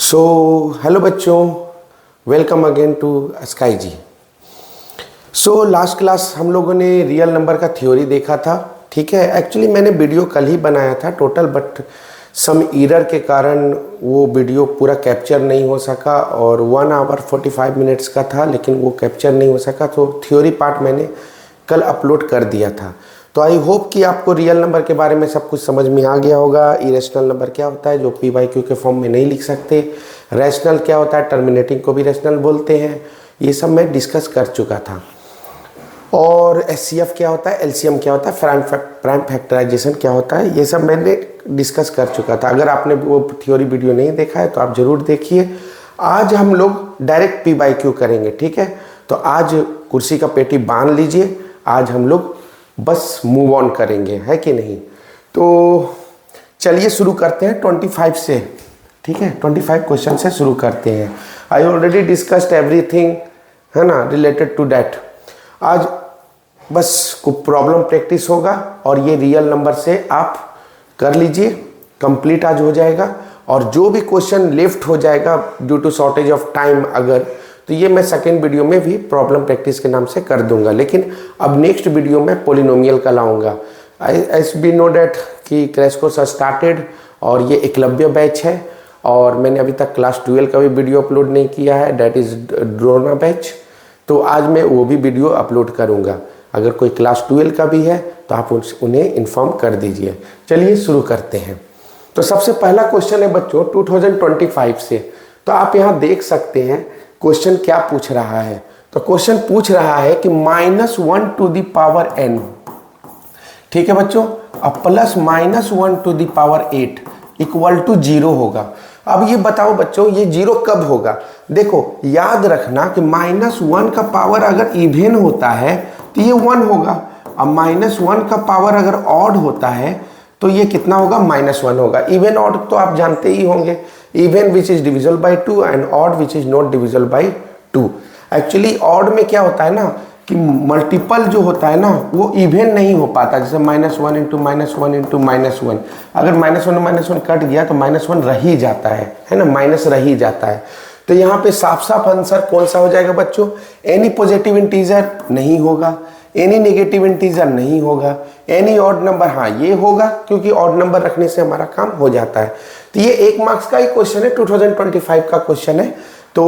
Hello बच्चों, welcome again to Sky जी। Last class हम लोगों ने रियल नंबर का थ्योरी देखा था। ठीक है, एक्चुअली मैंने वीडियो कल ही बनाया था टोटल, बट सम एरर के कारण वो वीडियो पूरा कैप्चर नहीं हो सका और 1 आवर 45 मिनट्स का था, लेकिन वो कैप्चर नहीं हो सका। तो थ्योरी पार्ट मैंने कल अपलोड कर दिया था। तो आई होप कि आपको रियल नंबर के बारे में सब कुछ समझ में आ गया होगा। इरेशनल नंबर क्या होता है जो पी बाई क्यू के फॉर्म में नहीं लिख सकते, रैशनल क्या होता है, टर्मिनेटिंग को भी रैशनल बोलते हैं, ये सब मैं डिस्कस कर चुका था। और एचसीएफ क्या होता है, एलसीएम क्या होता है, प्राइम फैक्टराइजेशन क्या होता है, ये सब मैंने डिस्कस कर चुका था। अगर आपने वो थ्योरी वीडियो नहीं देखा है तो आप ज़रूर देखिए। आज हम लोग डायरेक्ट पी बाई क्यू करेंगे। ठीक है, तो आज कुर्सी का पेटी बांध लीजिए, आज हम लोग बस मूव ऑन करेंगे, है कि नहीं। तो चलिए शुरू करते हैं 25 से। ठीक है, 25 क्वेश्चन से शुरू करते हैं। आई ऑलरेडी डिस्कस्ड एवरीथिंग, है ना, रिलेटेड टू डैट। आज बस कुछ प्रॉब्लम प्रैक्टिस होगा और ये रियल नंबर से आप कर लीजिए, कंप्लीट आज हो जाएगा। और जो भी क्वेश्चन लेफ्ट हो जाएगा due to shortage of time अगर, तो ये मैं सेकेंड वीडियो में भी प्रॉब्लम प्रैक्टिस के नाम से कर दूंगा। लेकिन अब नेक्स्ट वीडियो में पोलिनोमियल का लाऊंगा। एस बी नो डैट कि क्रैश कोर्स स्टार्टेड और ये एकलव्य बैच है और मैंने अभी तक क्लास 12 का भी वीडियो अपलोड नहीं किया है, डैट इज़ ड्रोना बैच। तो आज मैं वो भी वीडियो अपलोड करूंगा। अगर कोई क्लास 12 का भी है तो आप उन्हें इन्फॉर्म कर दीजिए। चलिए शुरू करते हैं। तो सबसे पहला क्वेश्चन है बच्चों 2025 से। तो आप यहाँ देख सकते हैं क्वेश्चन क्या पूछ रहा है। तो क्वेश्चन पूछ रहा है कि -1 टू द पावर n, ठीक है बच्चों, अब +-1 to the power 8 equal to 0 होगा। अब ये बताओ बच्चों ये 0 कब होगा। देखो याद रखना कि -1 का पावर अगर इवन होता है तो ये 1 होगा। अब -1 का पावर अगर ऑड होता है तो ये कितना होगा, -1 होगा। इवन ऑड तो आप जानते ही होंगे, even which is divisible by 2 and odd which is not divisible by 2। Actually odd में क्या होता है ना कि मल्टीपल जो होता है ना वो इवन नहीं हो पाता। जैसे -1 इंटू -1 इंटू -1, अगर -1 कट गया तो -1 रह ही जाता है ना, माइनस रह ही जाता है। तो यहाँ पे साफ साफ आंसर कौन सा हो जाएगा बच्चों, एनी पॉजिटिव इंटीजर नहीं होगा, एनी नेगेटिव इंटीजर नहीं होगा, एनी ऑड नंबर हाँ ये होगा, क्योंकि ऑड नंबर रखने से हमारा काम हो जाता है। तो ये 1 मार्क्स का ही क्वेश्चन है, 2025 का क्वेश्चन है। तो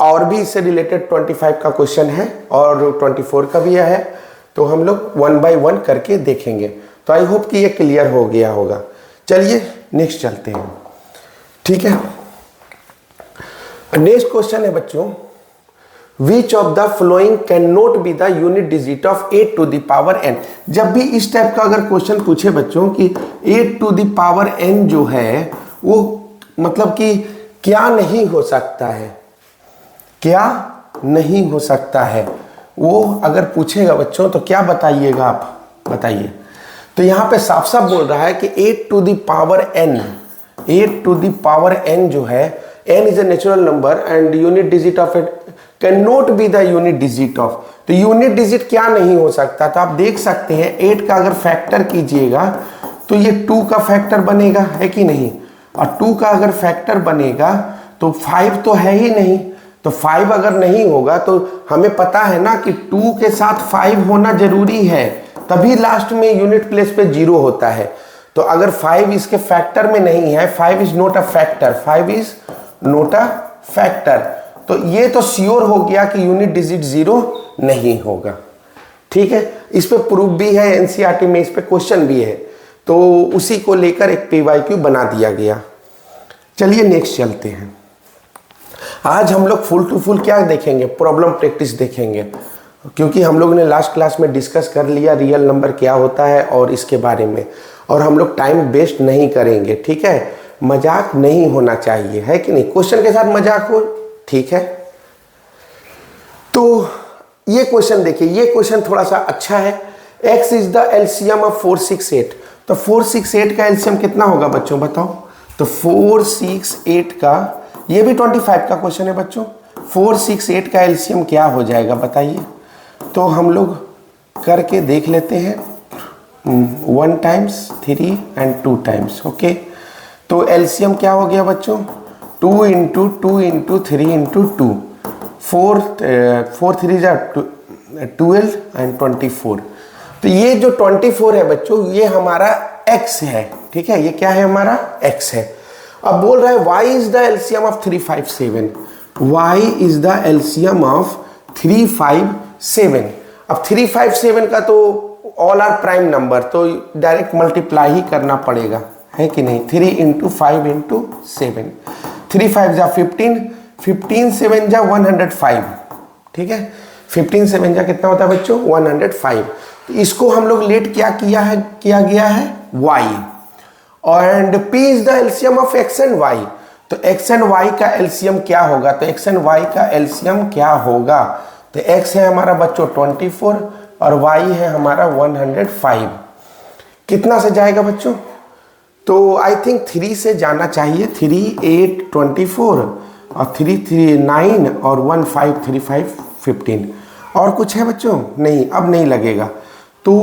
और भी इससे रिलेटेड 25 का क्वेश्चन है और 24 का भी है। तो हम लोग 1 बाय 1 करके देखेंगे। तो आई होप कि ये क्लियर हो गया होगा। चलिए नेक्स्ट चलते हैं। ठीक है, नेक्स्ट क्वेश्चन है बच्चों, Which of the following cannot be the unit digit of 8 to the power n। जब भी इस टाइप का अगर क्वेश्चन पूछे बच्चों कि 8 to the power n जो है वो मतलब कि क्या नहीं हो सकता है, क्या नहीं हो सकता है, वो अगर पूछेगा बच्चों तो क्या बताइएगा आप, बताइए। तो यहाँ पे साफ साफ बोल रहा है कि 8 to the power n, 8 to the power n जो है, n is a natural number and unit digit of it cannot be the unit digit of। तो यूनिट डिजिट क्या नहीं हो सकता। तो आप देख सकते हैं 8 का अगर फैक्टर कीजिएगा तो ये 2 का फैक्टर बनेगा, है कि नहीं, और 2 का अगर फैक्टर बनेगा तो 5 तो है ही नहीं। तो 5 अगर नहीं होगा तो हमें पता है ना कि 2 के साथ 5 होना जरूरी है, तभी लास्ट में यूनिट प्लेस पे 0 होता है। तो अगर 5 इसके फैक्टर में नहीं है, 5 is not a factor, 5 is not a factor, तो ये तो श्योर हो गया कि यूनिट डिजिट 0 नहीं होगा। ठीक है, इस पे प्रूफ भी है एनसीईआरटी में, इस पे क्वेश्चन भी है, तो उसी को लेकर एक पीवाईक्यू बना दिया गया। चलिए नेक्स्ट चलते हैं। आज हम लोग फुल टू फुल क्या देखेंगे, प्रॉब्लम प्रैक्टिस देखेंगे, क्योंकि हम लोग ने लास्ट क्लास में डिस्कस कर लिया रियल नंबर क्या होता है और इसके बारे में, और हम लोग टाइम वेस्ट नहीं करेंगे। ठीक है, मजाक नहीं होना चाहिए, है कि नहीं, क्वेश्चन के साथ मजाक हो, ठीक है। तो ये क्वेश्चन देखिए, ये क्वेश्चन थोड़ा सा अच्छा है। x is the LCM of 468। तो 468 का एलसीएम कितना होगा बच्चों, बताओ। तो 468 का, ये भी 25 का क्वेश्चन है बच्चों, 468 का एलसीएम क्या हो जाएगा बताइए। तो हम लोग करके देख लेते हैं, 1 टाइम्स 3 एंड 2 टाइम्स, ओके। तो एलसीएम क्या हो गया बच्चों, 2 इंटू 2 इंटू 3 इंटू 2, 4 3 जा 12 एंड 24। तो ये जो 24 है बच्चों ये हमारा x है, ठीक है, ये क्या है हमारा x है। अब बोल रहा है y is the LCM of 357, y is the LCM of 357। अब 357 का तो ऑल आर प्राइम नंबर, तो डायरेक्ट मल्टीप्लाई ही करना पड़ेगा, है कि नहीं। 3 इंटू 5 इंटू 7, 3 5 जा 15, 15 7 जा 105, ठीक है, 15 7 जा कितना होता है बच्चों 105। तो इसको हम लोग लेट क्या किया गया है y, and p is the LCM of x and y। तो x एंड y का एलसीएम क्या होगा, तो x एंड y का एलसीएम क्या होगा, तो x है हमारा बच्चों 24 और y है हमारा 105। कितना से जाएगा बच्चों, तो आई थिंक 3 से जाना चाहिए, 3 8 24 और 3 3 9 और 1 5 3 5 15। और कुछ है बच्चों, नहीं, अब नहीं लगेगा। तो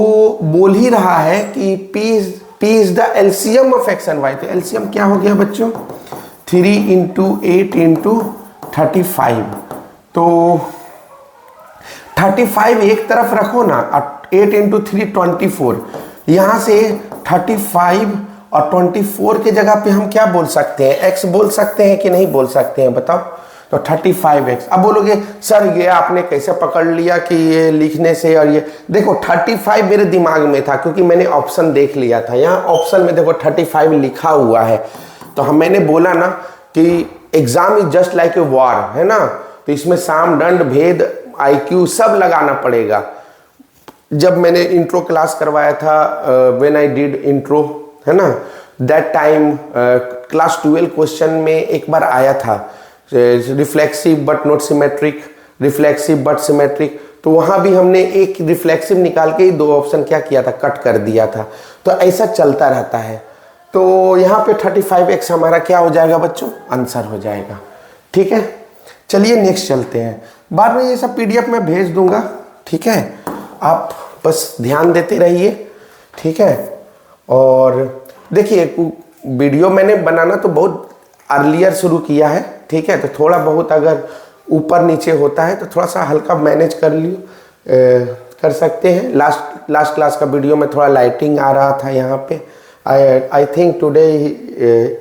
बोल ही रहा है कि p is the LCM of x and y। तो एलसीएम क्या हो गया बच्चों 3 इंटू 8 इंटू 35। तो 35 एक तरफ रखो ना, 8 इंटू 3 24, यहाँ से 35 और 24 के जगह पे हम क्या बोल सकते हैं, x बोल सकते हैं कि नहीं बोल सकते हैं बताओ। तो 35x। अब बोलोगे सर ये आपने कैसे पकड़ लिया कि ये लिखने से, और ये देखो 35 मेरे दिमाग में था क्योंकि मैंने ऑप्शन देख लिया था, यहाँ ऑप्शन में देखो 35 लिखा हुआ है। तो मैंने बोला ना कि exam is just like a war, है ना, तो इसमें साम दंड भेद IQ सब लगाना पड़ेगा। जब मैंने इंट्रो क्लास करवाया था, व्हेन आई डिड इंट्रो, है ना, दैट टाइम क्लास 12 क्वेश्चन में एक बार आया था reflexive but not symmetric, reflexive but symmetric. तो वहाँ भी हमने एक रिफ्लेक्सिव निकाल के ही 2 ऑप्शन क्या किया था, कट कर दिया था। तो ऐसा चलता रहता है। तो यहाँ पे 35x हमारा क्या हो जाएगा बच्चों, आंसर हो जाएगा, ठीक है। चलिए नेक्स्ट चलते हैं, बाद में ये सब PDF में भेज दूंगा, ठीक है, आप बस ध्यान देते रहिए, ठीक है। और देखिए वीडियो मैंने बनाना तो बहुत अर्लियर शुरू किया है, ठीक है, तो थोड़ा बहुत अगर ऊपर नीचे होता है तो थोड़ा सा हल्का मैनेज कर सकते हैं। लास्ट क्लास का वीडियो में थोड़ा लाइटिंग आ रहा था यहाँ पे। I think today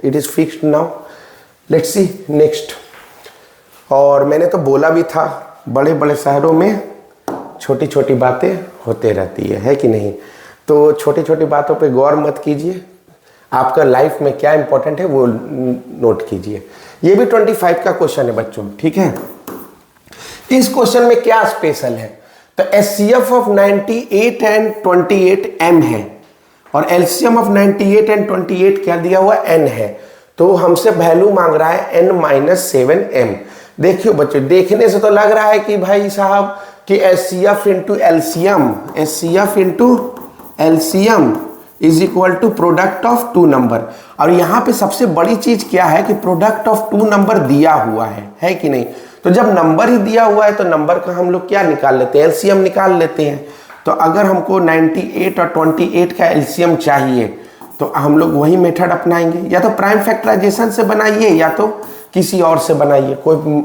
it is fixed now, let's see next. और मैंने तो बोला भी था बड़े बड़े शहरों में छोटी छोटी बातें होते रहती है कि नहीं। तो छोटी छोटी बातों पे गौर मत कीजिए, आपका लाइफ में क्या इंपॉर्टेंट है वो नोट कीजिए। ये भी 25 का क्वेश्चन है बच्चों, ठीक है। इस क्वेश्चन में क्या स्पेशल है, तो HCF ऑफ 98 एंड 28 m है और LCM ऑफ 98 एंड 28 क्या दिया हुआ n है। तो हमसे वैल्यू मांग रहा है n-7m। देखियो बच्चों, देखने से तो लग रहा है कि भाई साहब कि HCF into LCM is equal to product of 2 number. और यहाँ पे सबसे बड़ी चीज क्या है कि प्रोडक्ट ऑफ 2 नंबर दिया हुआ है कि नहीं। तो जब नंबर ही दिया हुआ है तो नंबर का हम लोग क्या निकाल लेते हैं, LCM निकाल लेते हैं। तो अगर हमको 98 और 28 का LCM चाहिए तो हम लोग वही मेथड अपनाएंगे, या तो प्राइम फैक्टराइजेशन से बनाइए या तो किसी और से बनाइए कोई।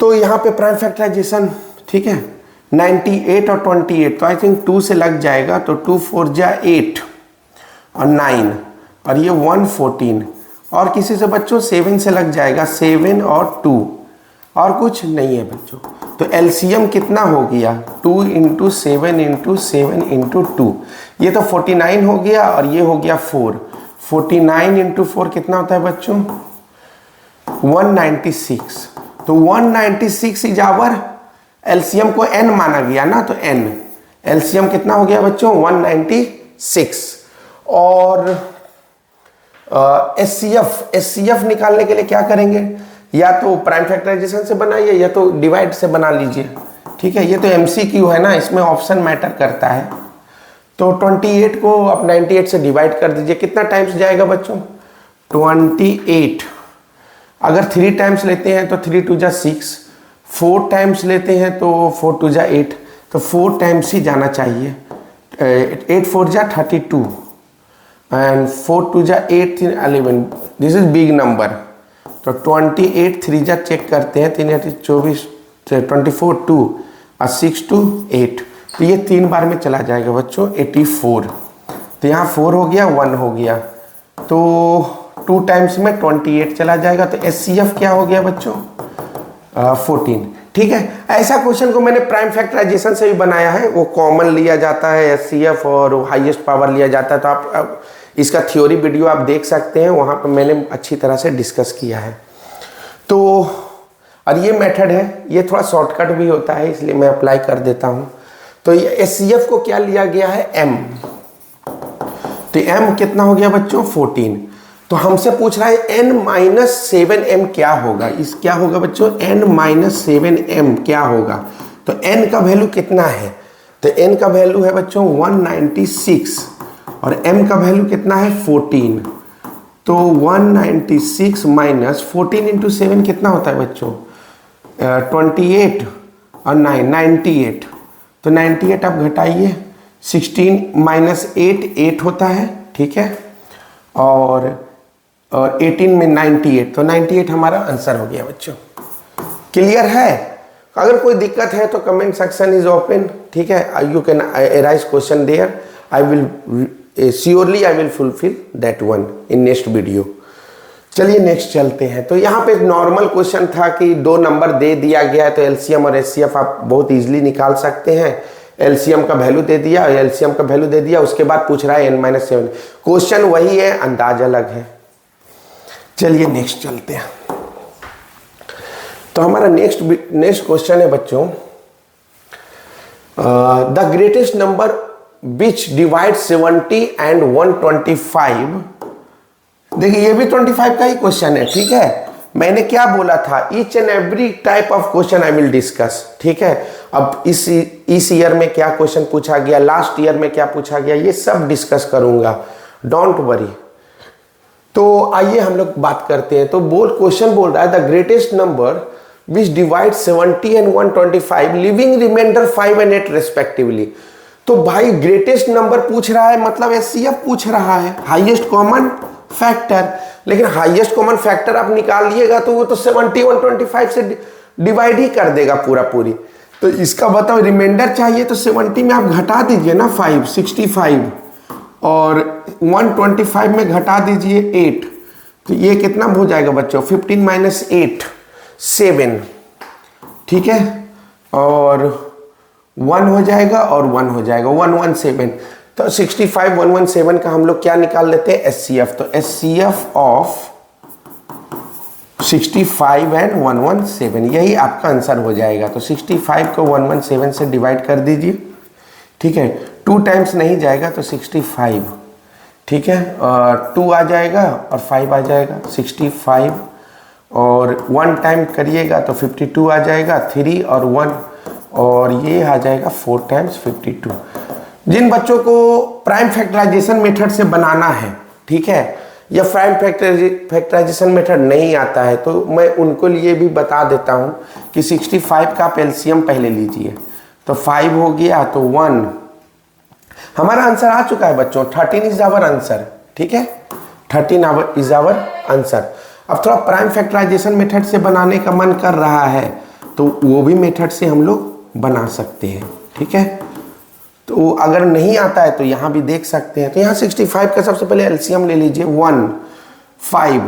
तो यहाँ पे प्राइम फैक्टराइजेशन, ठीक है, 98 और 28, तो आई थिंक 2 से लग जाएगा। तो 2 4 जा 8 और 9 और ये 114, और किसी से बच्चों 7 से लग जाएगा, 7 और 2, और कुछ नहीं है बच्चों। तो LCM कितना हो गया 2 इंटू 7 इंटू 7 इंटू 2, ये तो 49 हो गया और ये हो गया 4। 49 इंटू 4 कितना होता है बच्चों 196। तो 196 इज आवर LCM को n माना गया ना, तो n LCM कितना हो गया बच्चों 196। और SCF निकालने के लिए क्या करेंगे, या तो प्राइम फैक्टराइजेशन से बनाइए या तो डिवाइड से बना लीजिए, ठीक है। ये तो MCQ है ना, इसमें ऑप्शन मैटर करता है। तो 28 को आप 98 से डिवाइड कर दीजिए, कितना टाइम्स जाएगा बच्चों 28। अगर 3 टाइम्स लेते हैं तो 3 2 जा 6, 4 टाइम्स लेते हैं तो 4 2 जा 8, तो 4 टाइम्स ही जाना चाहिए। 8 4 जा 32 एंड 4 2 जा 8 3 11, दिस इज बिग नंबर। तो 28 3 जा चेक करते हैं, 3 24 24 2 और 6 2 8, तो ये 3 बार में चला जाएगा बच्चों 84। तो यहाँ 4 हो गया 1 हो गया, तो 2 टाइम्स में 28 चला जाएगा। तो HCF क्या हो गया बच्चों 14। ठीक है, ऐसा क्वेश्चन को मैंने प्राइम फैक्टराइजेशन से भी बनाया है, वो कॉमन लिया जाता है HCF और हाईएस्ट पावर लिया जाता है। तो आप इसका थ्योरी वीडियो आप देख सकते हैं, वहाँ पर मैंने अच्छी तरह से डिस्कस किया है। तो और ये मेथड है, ये थोड़ा शॉर्टकट भी होता है, इसलिए मैं अप्लाई कर देता हूँ। तो ये HCF को क्या लिया गया है M, तो M कितना हो गया बच्चों 14। तो हमसे पूछ रहा है n-7m क्या होगा, इस क्या होगा बच्चों n-7m क्या होगा। तो n का वैल्यू कितना है, तो n का वैल्यू है बच्चों 196 और m का वैल्यू कितना है 14। तो 196 माइनस 14 इंटू 7 कितना होता है बच्चों 28 और 9 98। तो 98 आप घटाइए, 16 माइनस 8 होता है, ठीक है, और 18 में 98, तो 98 हमारा आंसर हो गया बच्चों। क्लियर है? अगर कोई दिक्कत है तो कमेंट सेक्शन इज ओपन, ठीक है, you can raise question there, I will surely I will fulfil that one in next video. चलिए नेक्स्ट चलते हैं। तो यहाँ पे नॉर्मल क्वेश्चन था कि 2 नंबर दे दिया गया है, तो एलसीएम और एचसीएफ आप बहुत इजीली निकाल सकते हैं। एलसीएम का वैल्यू दे दिया और एलसीएम का वैल्यू दे दिया, उसके बाद पूछ रहा है n-7। क्वेश्चन वही है, अंदाज अलग है। चलिए नेक्स्ट चलते हैं। तो हमारा नेक्स्ट क्वेश्चन है बच्चों, the greatest number which divide 70 and 125। देखिए ये भी 25 का ही क्वेश्चन है, ठीक है। मैंने क्या बोला था, each and every type of question I will discuss, ठीक है। अब इस ईयर में क्या क्वेश्चन पूछा गया, लास्ट ईयर में क्या पूछा गया, ये सब डिस्कस करूंगा, डोंट वरी। तो आइए हम लोग बात करते हैं। तो क्वेश्चन बोल रहा है the greatest number which divide 70 and 125 leaving remainder 5 and 8 respectively. तो भाई ग्रेटेस्ट नंबर पूछ रहा है, मतलब HCF पूछ रहा है, हाईएस्ट कॉमन फैक्टर। लेकिन हाईएस्ट कॉमन फैक्टर आप निकालिएगा तो वो तो 70 125 से डिवाइड ही कर देगा पूरी। तो इसका बताओ रिमाइंडर चाहिए, तो 70 में आप घटा दीजिए ना 5, 65, और 125 में घटा दीजिए 8। तो ये कितना हो जाएगा बच्चों 15 माइनस 8 7, ठीक है, और 1 हो जाएगा और 1 हो जाएगा 117। तो 65 117 का हम लोग क्या निकाल लेते हैं HCF। तो HCF ऑफ 65 एंड 117 यही आपका आंसर हो जाएगा। तो 65 को 117 से डिवाइड कर दीजिए, ठीक है, 2 टाइम्स नहीं जाएगा तो 65, ठीक है, और 2 आ जाएगा और 5 आ जाएगा 65, और 1 टाइम करिएगा तो 52 आ जाएगा, 3 और 1, और ये आ जाएगा 4 टाइम्स 52। जिन बच्चों को प्राइम फैक्टराइजेशन मेथड से बनाना है, ठीक है, या प्राइम फैक्टराइजेशन मेथड नहीं आता है, तो मैं उनको लिए भी बता देता हूँ कि 65 का आप एलसीएम पहले लीजिए। तो 5 हो गया तो 1, हमारा आंसर आ चुका है बच्चों, 13 इज आवर आंसर, ठीक है, 13 इज आवर आंसर। अब थोड़ा प्राइम फैक्टराइजेशन मेथड से बनाने का मन कर रहा है तो वो भी मेथड से हम लोग बना सकते हैं, ठीक है। तो अगर नहीं आता है तो यहाँ भी देख सकते हैं। तो यहाँ 65 का सबसे पहले एलसीएम ले लीजिए, 1 5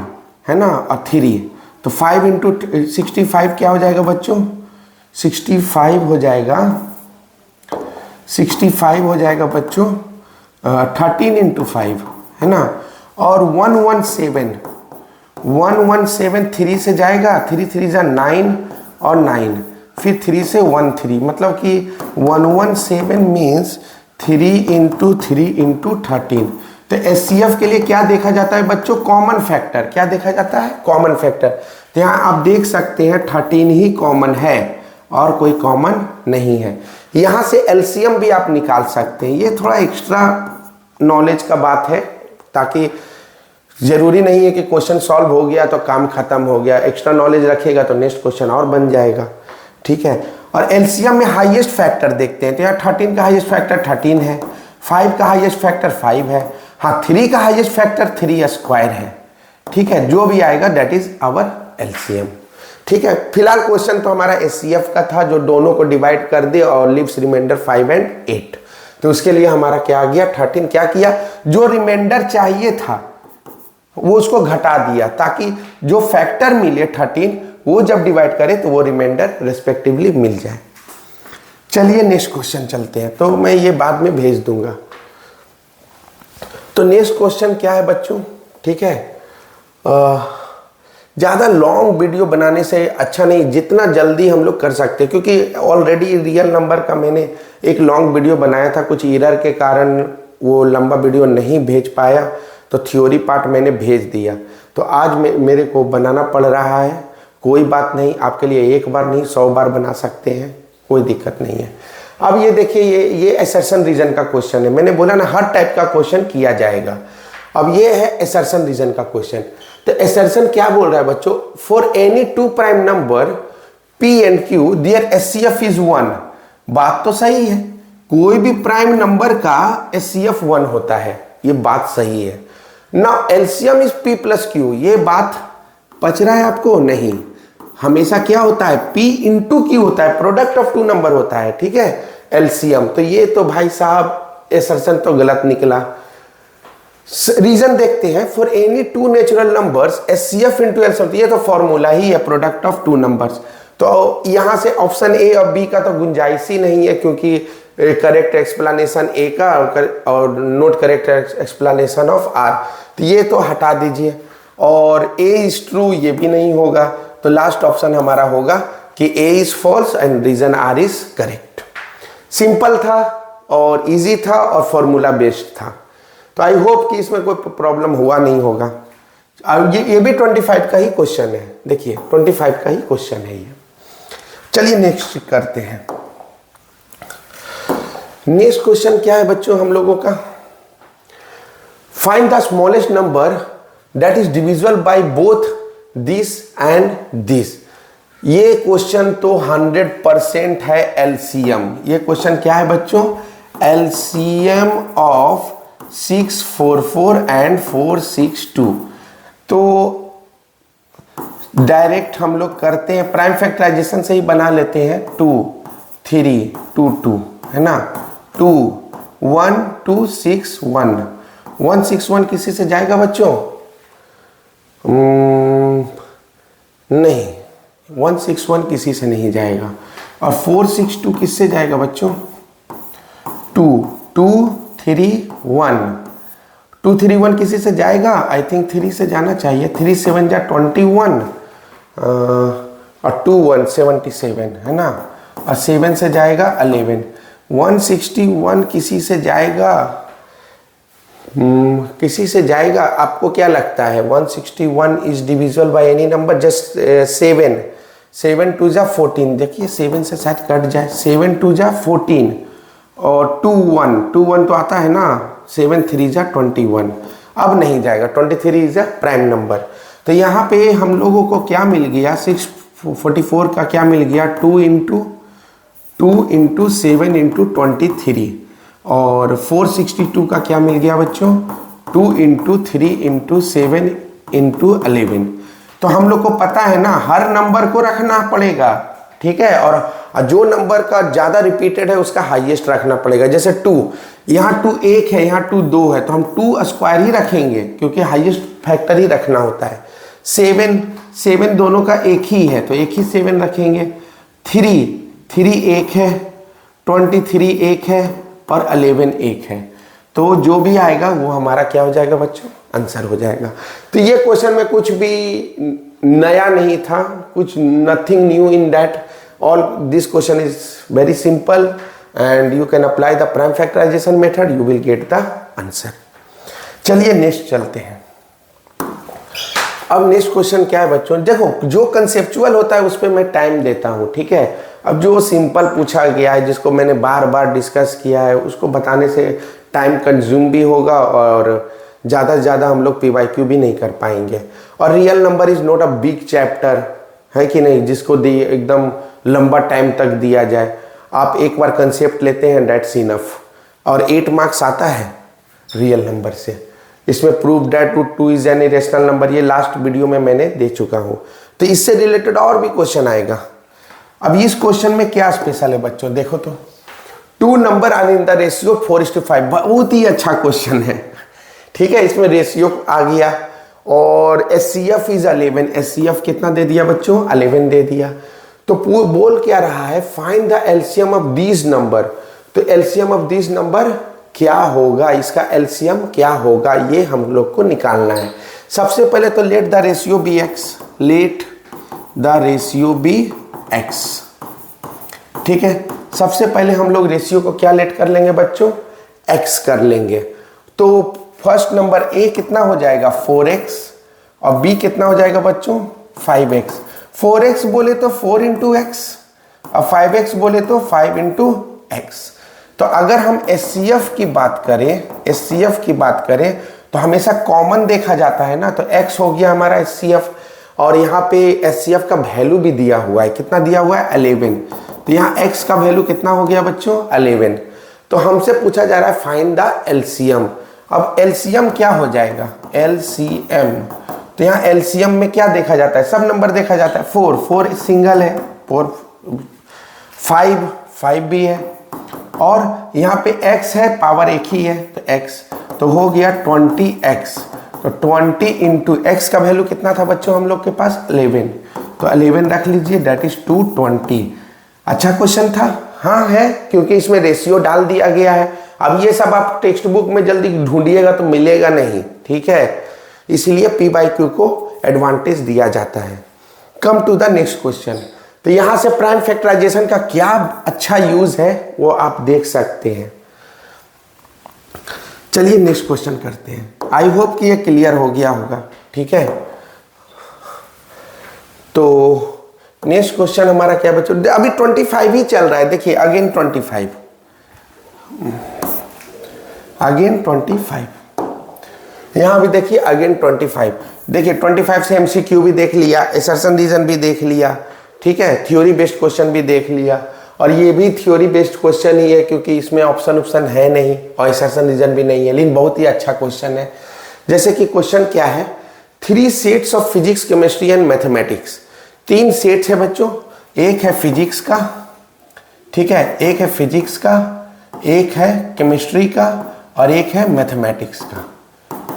है ना, और 3, तो 5 इंटू 65 क्या हो जाएगा बच्चों 65 हो जाएगा, 65 हो जाएगा बच्चों 13 इंटू 5 है ना, और 117 3 से जाएगा, 3 3 जा 9 और 9, फिर 3 से 1 3, मतलब कि 117 मीन्स 3 इंटू 3 इंटू 13। तो HCF के लिए क्या देखा जाता है बच्चों, कॉमन फैक्टर। क्या देखा जाता है, कॉमन फैक्टर। तो यहाँ आप देख सकते हैं 13 ही कॉमन है और कोई कॉमन नहीं है। यहाँ से LCM भी आप निकाल सकते हैं। ये थोड़ा एक्स्ट्रा नॉलेज का बात है, ताकि जरूरी नहीं है कि क्वेश्चन सॉल्व हो गया तो काम खत्म हो गया। एक्स्ट्रा नॉलेज रखेगा तो नेक्स्ट क्वेश्चन और बन जाएगा, ठीक है। और LCM में हाईएस्ट फैक्टर देखते हैं। तो यहाँ 13 का हाईएस्ट फैक्टर 13 है, 5 का हाईएस्ट फैक्टर 5 है, हाँ 3 का हाईएस्ट फैक्टर 3 स्क्वायर है, ठीक है, जो भी आएगा दैट इज आवर एलसीएम, ठीक है। फिलहाल क्वेश्चन तो हमारा एचसीएफ का था, जो दोनों को डिवाइड कर दे और लिव्स रिमाइंडर 5 एंड 8, तो उसके लिए हमारा क्या आ गया 13। क्या किया, जो रिमाइंडर चाहिए था वो उसको घटा दिया, ताकि जो फैक्टर मिले 13 वो जब डिवाइड करे तो वो रिमाइंडर रेस्पेक्टिवली मिल जाए। चलिए नेक्स्ट क्वेश्चन चलते हैं, तो मैं ये बाद में भेज दूंगा। तो नेक्स्ट क्वेश्चन क्या है बच्चों, ठीक है, ज़्यादा लॉन्ग वीडियो बनाने से अच्छा नहीं, जितना जल्दी हम लोग कर सकते हैं, क्योंकि ऑलरेडी रियल नंबर का मैंने एक लॉन्ग वीडियो बनाया था, कुछ एरर के कारण वो लंबा वीडियो नहीं भेज पाया, तो थ्योरी पार्ट मैंने भेज दिया। तो आज मेरे को बनाना पड़ रहा है, कोई बात नहीं, आपके लिए एक बार नहीं 100 बार बना सकते हैं, कोई दिक्कत नहीं है। अब ये देखिए, ये असर्शन रीजन का क्वेश्चन है, मैंने बोला ना हर टाइप का क्वेश्चन किया जाएगा। अब ये है असर्शन रीजन का क्वेश्चन। तो असर्शन क्या बोल रहा है बच्चों, for any 2 prime number P and Q their HCF is 1। बात तो सही है, कोई भी प्राइम नंबर का HCF 1 होता है, ये बात सही है। Now LCM is P plus Q, ये बात पच रहा है आपको? नहीं, हमेशा क्या होता है P इंटू Q होता है, प्रोडक्ट ऑफ 2 नंबर होता है, ठीक है, एलसीएम। तो ये तो भाई साहब असर्शन तो गलत निकला। रीजन देखते हैं, for any 2 natural numbers HCF into LCM, ये तो फॉर्मूला ही है, प्रोडक्ट ऑफ 2 नंबर्स। तो यहां से ऑप्शन ए और बी का तो गुंजाइश ही नहीं है, क्योंकि करेक्ट एक्सप्लेनेशन ए का और not correct explanation of R, तो ये तो हटा दीजिए। और ए इज ट्रू, ये भी नहीं होगा, तो लास्ट ऑप्शन हमारा होगा कि A is false and reason R is correct. Simple था और इजी था और फॉर्मूला बेस्ड था, तो आई होप कि इसमें कोई प्रॉब्लम हुआ नहीं होगा। अब ये भी 25 का ही क्वेश्चन है, देखिए 25 का ही क्वेश्चन है ये। चलिए नेक्स्ट करते हैं। नेक्स्ट क्वेश्चन क्या है बच्चों हम लोगों का, find the smallest number that is divisible by both this and this. ये क्वेश्चन तो 100% है एलसीएम। ये क्वेश्चन क्या है बच्चों, एलसीएम ऑफ 644 एंड 462। तो डायरेक्ट हम लोग करते हैं, प्राइम फैक्टराइजेशन से ही बना लेते हैं। 2 3 2 2 है ना, 2 1 2 6 1 161 किसी से जाएगा बच्चों? नहीं, 161 किसी से नहीं जाएगा। और 462 किससे जाएगा बच्चों? 2 2 3 1 2 3 1 किसी से जाएगा? आई थिंक 3 से जाना चाहिए। 3 7 जा 21 और 2 1 77 है ना, और 7 से जाएगा 11। 161 किसी से जाएगा? किसी से जाएगा, आपको क्या लगता है? 161 is divisible by any number, just 7 7 2 जा 14, देखिए 7 से शायद कट जाए, 7 2 जा 14 और 2 1 तो आता है ना, 7 3 जा 21, अब नहीं जाएगा, 23 इज अ प्राइम नंबर। तो यहाँ पे हम लोगों को क्या मिल गया, 644 का क्या मिल गया, 2 इंटू 7 इंटू 23, और 462 का क्या मिल गया बच्चों, 2 इंटू 3 इंटू 7 इंटू 11। तो हम लोग को पता है ना, हर नंबर को रखना पड़ेगा, ठीक है, और जो नंबर का ज़्यादा रिपीटेड है उसका हाईएस्ट रखना पड़ेगा। जैसे 2, यहाँ 2 1 है, यहाँ 2 2 है, तो हम 2 स्क्वायर ही रखेंगे, क्योंकि हाईएस्ट फैक्टर ही रखना होता है। 7 दोनों का एक ही है, तो एक ही 7 रखेंगे। 3 1 है, 23 1 है, और 11 1 है। तो जो भी आएगा वो हमारा क्या हो जाएगा बच्चों, आंसर हो जाएगा। तो ये क्वेश्चन में कुछ भी नया नहीं था, कुछ nothing new in that, all this question is very simple and you can apply the prime factorisation method, you will get the answer. चलिए नेक्स्ट चलते हैं। अब नेक्स्ट क्वेश्चन क्या है बच्चों, देखो जो कंसेप्चुअल होता है उस पर मैं टाइम देता हूँ, ठीक है। अब जो सिंपल पूछा गया है, जिसको मैंने बार बार डिस्कस किया है, उसको बताने से टाइम कंज्यूम भी होगा और ज़्यादा से ज़्यादा हम लोग PYQ भी नहीं कर पाएंगे। और real number is not a big chapter, है कि नहीं, जिसको एकदम लंबा टाइम तक दिया जाए। आप एक बार कंसेप्ट लेते हैं, दैट्स इनफ। और 8 मार्क्स आता है रियल नंबर से। इसमें proof that root 2 is an irrational number, ये लास्ट वीडियो में मैंने दे चुका हूँ। तो इससे रिलेटेड और भी क्वेश्चन आएगा। अब इस क्वेश्चन में क्या स्पेशल है बच्चों, देखो तो 2 number are in the ratio 4:5, बहुत ही अच्छा क्वेश्चन है, ठीक है। इसमें रेशियो आ गया और HCF इज 11, HCF कितना दे दिया बच्चों, 11 दे दिया। तो बोल क्या रहा है, find the LCM of these number. तो एलसीएम ऑफ दीज नंबर क्या होगा, इसका एलसीएम क्या होगा, ये हम लोग को निकालना है। सबसे पहले तो let the ratio be x, let the ratio be x, ठीक है। सबसे पहले हम लोग रेशियो को क्या लेट कर लेंगे बच्चों, x कर लेंगे। तो फर्स्ट नंबर a कितना हो जाएगा 4x और b कितना हो जाएगा बच्चों 5x। 4x बोले तो 4 इंटू एक्स और 5x बोले तो 5 इंटू एक्स। तो अगर हम HCF की बात करें, HCF की बात करें तो हमेशा कॉमन देखा जाता है ना, तो x हो गया हमारा HCF और यहाँ पे HCF का वैल्यू भी दिया हुआ है, कितना दिया हुआ है 11। तो यहाँ x का वैल्यू कितना हो गया बच्चों 11। तो हमसे पूछा जा रहा है फाइंड द एलसीएम। अब एलसीएम क्या हो जाएगा, एलसीएम, तो यहाँ एलसीएम में क्या देखा जाता है, सब नंबर देखा जाता है। 4 सिंगल है, 5 भी है और यहाँ पे x है, पावर एक ही है तो x, तो हो गया 20x। तो 20 इंटू एक्स का वैल्यू कितना था बच्चों हम लोग के पास 11, तो 11 रख लीजिए, दैट इज 220। अच्छा क्वेश्चन था, हाँ है, क्योंकि इसमें रेशियो डाल दिया गया है। अब ये सब आप टेक्स्ट बुक में जल्दी ढूंढिएगा तो मिलेगा नहीं, ठीक है, इसलिए P/Q को एडवांटेज दिया जाता है। Come to the next question. तो यहां से प्राइम फैक्टराइजेशन का क्या अच्छा यूज है वो आप देख सकते हैं। चलिए नेक्स्ट क्वेश्चन करते हैं। आई होप कि ये क्लियर हो गया होगा, ठीक है। तो नेक्स्ट क्वेश्चन हमारा क्या बच्चों, अभी 25 ही चल रहा है, देखिए अगेन 25, अगेन 25, यहां भी देखिए अगेन 25। देखिए 25 से MCQ भी देख लिया, असर्शन रीजन भी देख लिया, ठीक है, थ्योरी बेस्ड क्वेश्चन भी देख लिया और ये भी थ्योरी बेस्ड क्वेश्चन ही है क्योंकि इसमें ऑप्शन है नहीं और असर्शन रीजन भी नहीं है, लेकिन बहुत ही अच्छा क्वेश्चन है। जैसे कि क्वेश्चन क्या है, 3 sets of physics chemistry and mathematics. 3 sets है बच्चों, एक है फिजिक्स का, ठीक है, एक है फिजिक्स का, एक है केमिस्ट्री का और एक है मैथमेटिक्स का,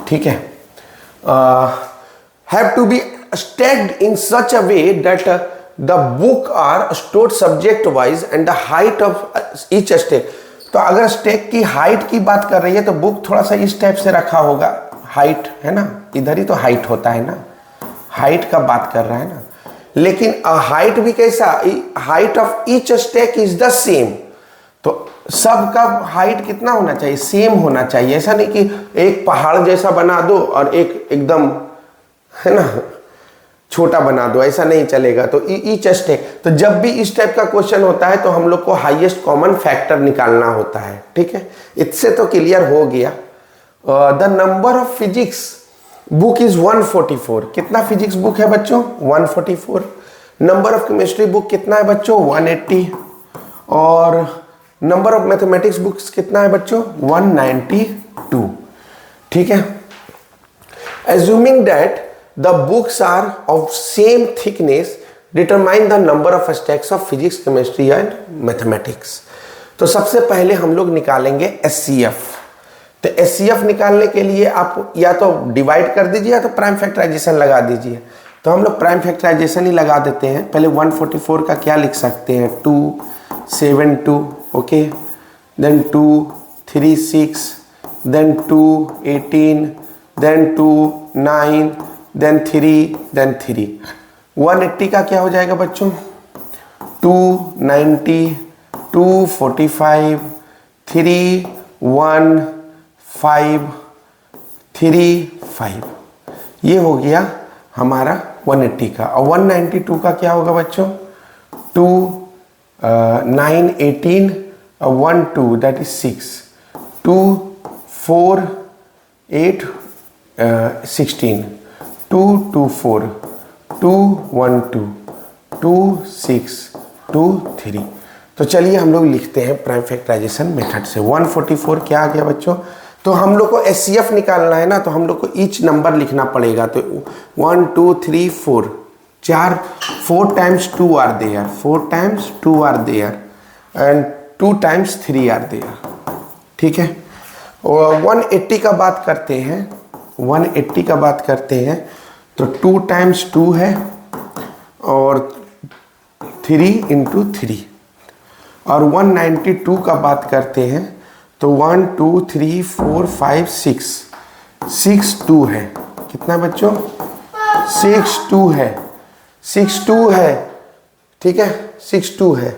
ठीक है। Have to be stacked in such a way that the book are stored subject wise and the height of each stack. तो अगर स्टेक की हाइट की बात कर रही है तो बुक थोड़ा सा इस टाइप से रखा होगा, हाइट है ना, इधर ही तो हाइट होता है ना, हाइट का बात कर रहा है ना। लेकिन हाइट भी कैसा, height of each stack is the same, तो सबका हाइट कितना होना चाहिए, सेम होना चाहिए। ऐसा नहीं कि एक पहाड़ जैसा बना दो और एक एकदम है ना छोटा बना दो, ऐसा नहीं चलेगा। तो ईच स्टेक, तो जब भी इस टाइप का क्वेश्चन होता है तो हम लोग को हाईएस्ट कॉमन फैक्टर निकालना होता है, ठीक है। इससे तो क्लियर हो गया। The number of physics book is 144। कितना फिजिक्स बुक है बच्चों 144। नंबर ऑफ केमिस्ट्री बुक कितना है बच्चों 180 और नंबर ऑफ मैथमेटिक्स बुक्स कितना है बच्चों 192, ठीक है। Assuming that the books are of same thickness determine the number of stacks of physics chemistry and mathematics. तो सबसे पहले हम लोग निकालेंगे HCF। तो HCF निकालने के लिए आप या तो डिवाइड कर दीजिए या तो प्राइम फैक्टराइजेशन लगा दीजिए। तो हम लोग प्राइम फैक्टराइजेशन ही लगा देते हैं। पहले 144 का क्या लिख सकते हैं 272, okay, then 236, then 218, then 29, then 3, then 3। 180 का क्या हो जाएगा बच्चों 290, 245, 3, 1, 5, 3, 5। ये हो गया हमारा 180 का। और 192 का क्या होगा बच्चों 2, 9, 18, 1, 2 दैट इज 6, 2, 4, 8, 16, 2, 2, 4, 2, 1, 2, 2, 6, 2, 3। तो चलिए हम लोग लिखते हैं प्राइम फैक्टराइजेशन मेथड से। 144 क्या आ गया बच्चों तो हम लोग को HCF निकालना है ना, तो हम लोग को ईच नंबर लिखना पड़ेगा। तो 1 2 3 4 4 4 times 2 are there, 4 times 2 are there and 2 times 3 are there. ठीक है, और 180 का बात करते हैं, 180 का बात करते हैं तो 2 टाइम्स 2 है और 3 इंटू 3। और 192 का बात करते हैं तो 1 2 3 4 5 6 6 2 है। कितना बच्चों? 6 2 है, 6 2 है। ठीक है, 6 2 है,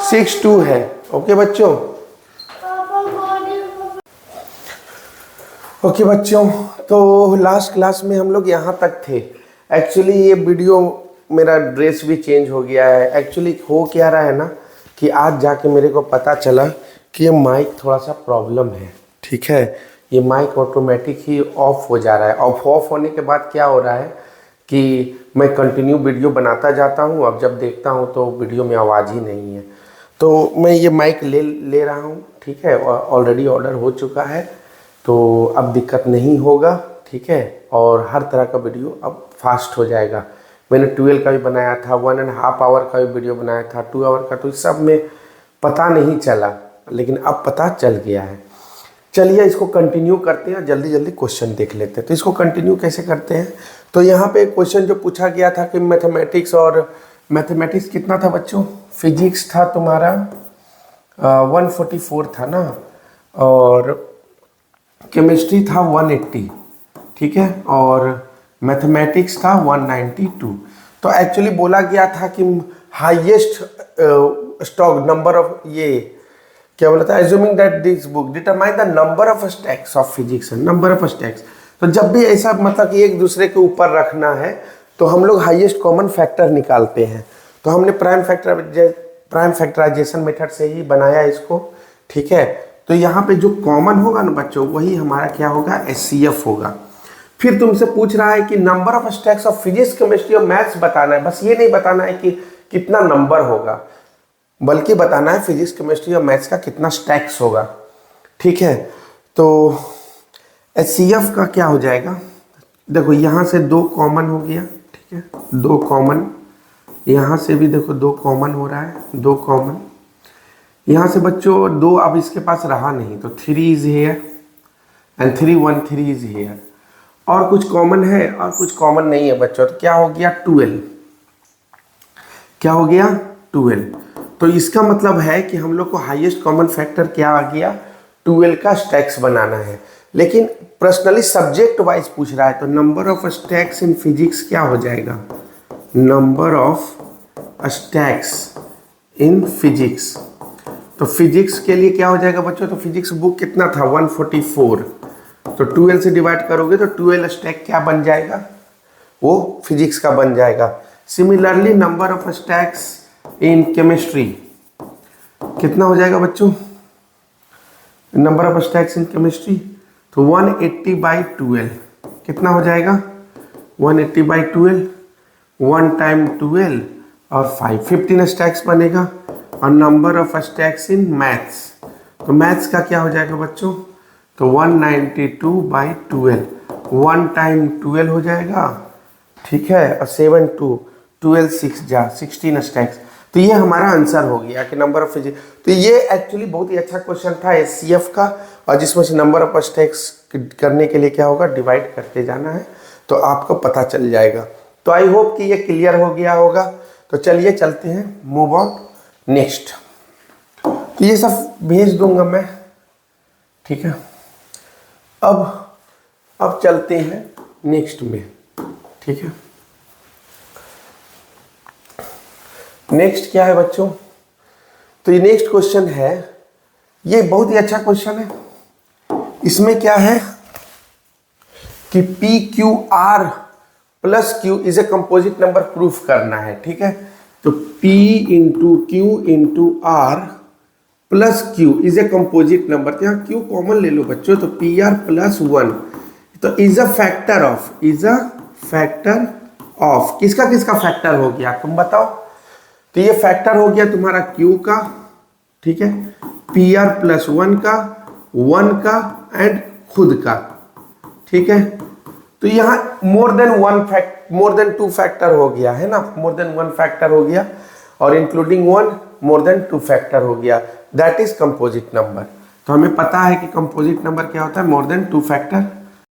6 2 है। ओके बच्चों, ओके बच्चों, तो लास्ट क्लास में हम लोग यहाँ तक थे। एक्चुअली ये वीडियो मेरा ड्रेस भी चेंज हो गया है। एक्चुअली हो क्या रहा है ना कि आज जाके मेरे को पता चला कि ये माइक थोड़ा सा प्रॉब्लम है। ठीक है, ये माइक ऑटोमेटिक ही ऑफ हो जा रहा है। ऑफ होने के बाद क्या हो रहा है कि मैं कंटिन्यू वीडियो बनाता जाता हूँ, अब जब देखता हूँ तो वीडियो में आवाज़ ही नहीं है। तो मैं ये माइक ले रहा हूँ। ठीक है, ऑलरेडी ऑर्डर हो चुका है, तो अब दिक्कत नहीं होगा। ठीक है, और हर तरह का वीडियो अब फास्ट हो जाएगा। मैंने 12 का भी बनाया था, 1.5 आवर का भी वीडियो बनाया था, 2 आवर का, तो इस सब में पता नहीं चला, लेकिन अब पता चल गया है। चलिए इसको कंटिन्यू करते हैं, जल्दी जल्दी क्वेश्चन देख लेते हैं। तो इसको कंटिन्यू कैसे करते हैं, तो यहाँ पे क्वेश्चन जो पूछा गया था कि मैथमेटिक्स, और मैथमेटिक्स कितना था बच्चों? फिजिक्स था तुम्हारा 144 था ना, और केमिस्ट्री था 180। ठीक है, और मैथमेटिक्स था 192। तो एक्चुअली बोला गया था कि हाईएस्ट स्टॉक नंबर ऑफ, ये क्या बोला था, assuming that this book determine the number of stacks of physics, number of stacks. तो जब भी ऐसा मतलब कि एक दूसरे के ऊपर रखना है तो हम लोग हाईएस्ट कॉमन फैक्टर निकालते हैं। तो हमने प्राइम फैक्टराइजेशन मेथड से ही बनाया इसको। ठीक है, तो यहाँ पे जो कॉमन होगा ना बच्चों, वही हमारा क्या होगा, HCF होगा। फिर तुमसे पूछ रहा है कि number of stacks of physics, chemistry और मैथ्स बताना है। बस ये नहीं बताना है कि कितना नंबर होगा, बल्कि बताना है फिजिक्स, केमिस्ट्री और मैथ्स का कितना स्टैक्स होगा। ठीक है, तो HCF का क्या हो जाएगा, देखो यहाँ से 2 कॉमन हो गया। ठीक है, 2 कॉमन, यहाँ से भी देखो 2 कॉमन हो रहा है, 2 कॉमन। यहाँ से बच्चों 2 अब इसके पास रहा नहीं, तो 3 is here and 3 1 3 is here. और कुछ कॉमन है और कुछ कॉमन नहीं है बच्चों, तो क्या हो गया, 12। क्या हो गया, 12। तो इसका मतलब है कि हम लोग को हाईएस्ट कॉमन फैक्टर क्या आ गया, 12 का स्टैक्स बनाना है। लेकिन पर्सनली सब्जेक्ट वाइज पूछ रहा है, तो number of stacks in physics क्या हो जाएगा, number of stacks in physics. तो फिजिक्स के लिए क्या हो जाएगा बच्चों, तो फिजिक्स बुक कितना था, 144। तो 12 से डिवाइड करोगे तो 12 स्टैक क्या बन जाएगा, वो फिजिक्स का बन जाएगा। Similarly number of stacks in chemistry कितना हो जाएगा बच्चों, number of stacks in chemistry, तो 180/12 कितना हो जाएगा, 180/12, 1 टाइम 12 और 5, 15 स्टैक्स बनेगा। और number of stacks in maths, तो मैथ्स का क्या हो जाएगा बच्चों, तो 192/12, 1 टाइम 12 हो जाएगा। ठीक है, और 7 2 12 6 जा 16 स्टैक्स। तो ये हमारा आंसर हो गया कि नंबर ऑफ फिजिक्स। तो ये एक्चुअली बहुत ही अच्छा क्वेश्चन था HCF का, और जिसमें से नंबर ऑफ स्टैक्स करने के लिए क्या होगा, डिवाइड करते जाना है, तो आपको पता चल जाएगा। तो आई होप कि ये क्लियर हो गया होगा। तो चलिए चलते हैं, मूव ऑन नेक्स्ट। तो ये सब भेज दूंगा मैं। ठीक है, अब चलते हैं नेक्स्ट में। ठीक है, नेक्स्ट क्या है बच्चों, तो ये नेक्स्ट क्वेश्चन है, ये बहुत ही अच्छा क्वेश्चन है। इसमें क्या है कि PQR plus Q is a composite number proof करना है। ठीक है, तो P into Q into R plus Q is a composite number. तो यहाँ Q कॉमन ले लो बच्चों, तो PR प्लस 1, तो is a factor of, is a factor of, किसका किसका फैक्टर हो गया तुम बताओ। तो ये फैक्टर हो गया तुम्हारा Q का, ठीक है, PR प्लस 1 का 1 का एंड खुद का, ठीक है। तो यहाँ मोर देन 2 फैक्टर हो गया है ना, मोर देन 1 फैक्टर हो गया, और इंक्लूडिंग 1 मोर देन 2 फैक्टर हो गया, दैट इज कंपोजिट नंबर। तो हमें पता है कि कंपोजिट नंबर क्या होता है, मोर देन 2 फैक्टर